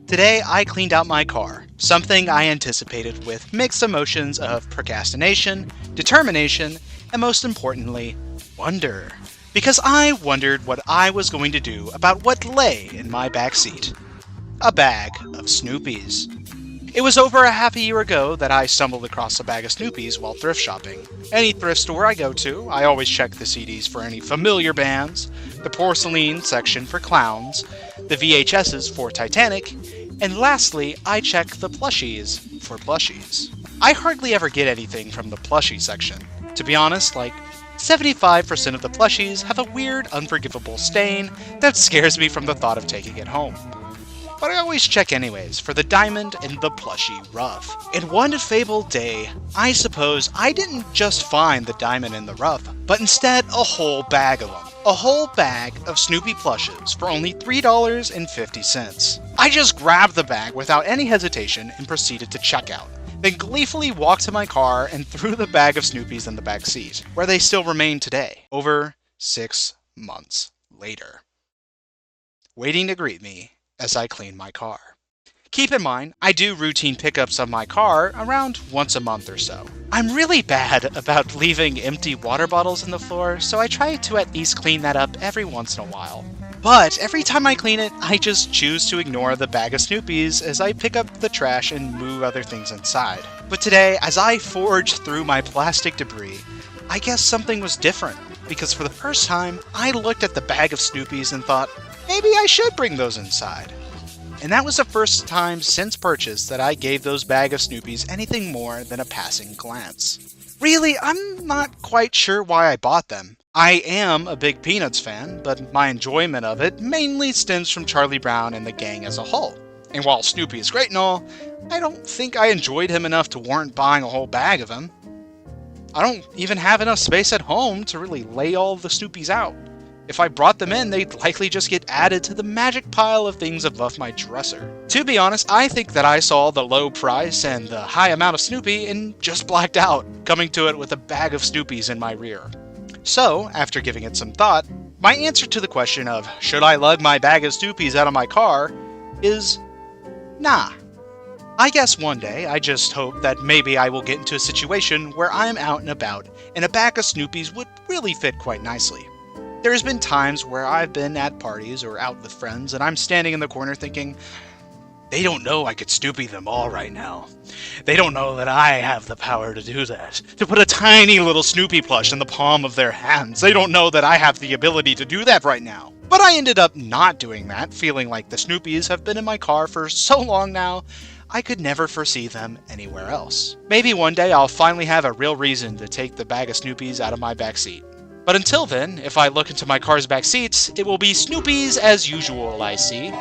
Today I cleaned out my car, something I anticipated with mixed emotions of procrastination, determination, and most importantly, wonder. Because I wondered what I was going to do about what lay in my backseat. A bag of Snoopies. It was over a half a year ago that I stumbled across a bag of Snoopies while thrift shopping. Any thrift store I go to, I always check the CDs for any familiar bands, the porcelain section for clowns, the VHSs for Titanic, and lastly, I check the plushies for plushies. I hardly ever get anything from the plushie section. To be honest, 75% of the plushies have a weird, unforgivable stain that scares me from the thought of taking it home. But I always check anyways for the diamond and the plushie rough. In one fabled day, I suppose I didn't just find the diamond in the rough, but instead a whole bag of them. A whole bag of Snoopy plushes for only $3.50. I just grabbed the bag without any hesitation and proceeded to check out. Then gleefully walked to my car and threw the bag of Snoopies in the back seat, where they still remain today, over 6 months later, waiting to greet me as I clean my car. Keep in mind, I do routine pickups of my car around once a month or so. I'm really bad about leaving empty water bottles on the floor, so I try to at least clean that up every once in a while. But every time I clean it, I just choose to ignore the bag of Snoopies as I pick up the trash and move other things inside. But today, as I forged through my plastic debris, I guess something was different, because for the first time, I looked at the bag of Snoopies and thought, maybe I should bring those inside. And that was the first time since purchase that I gave those bag of Snoopies anything more than a passing glance. Really, I'm not quite sure why I bought them. I am a big Peanuts fan, but my enjoyment of it mainly stems from Charlie Brown and the gang as a whole. And while Snoopy is great and all, I don't think I enjoyed him enough to warrant buying a whole bag of him. I don't even have enough space at home to really lay all the Snoopies out. If I brought them in, they'd likely just get added to the magic pile of things above my dresser. To be honest, I think that I saw the low price and the high amount of Snoopy and just blacked out, coming to it with a bag of Snoopies in my rear. So, after giving it some thought, my answer to the question of, should I lug my bag of Snoopies out of my car, is nah. I guess one day I just hope that maybe I will get into a situation where I'm out and about and a bag of Snoopies would really fit quite nicely. There's been times where I've been at parties or out with friends and I'm standing in the corner thinking, they don't know I could Snoopy them all right now. They don't know that I have the power to do that. To put a tiny little Snoopy plush in the palm of their hands. They don't know that I have the ability to do that right now. But I ended up not doing that, feeling like the Snoopies have been in my car for so long now, I could never foresee them anywhere else. Maybe one day I'll finally have a real reason to take the bag of Snoopies out of my backseat. But until then, if I look into my car's back seats, it will be Snoopies as usual I see.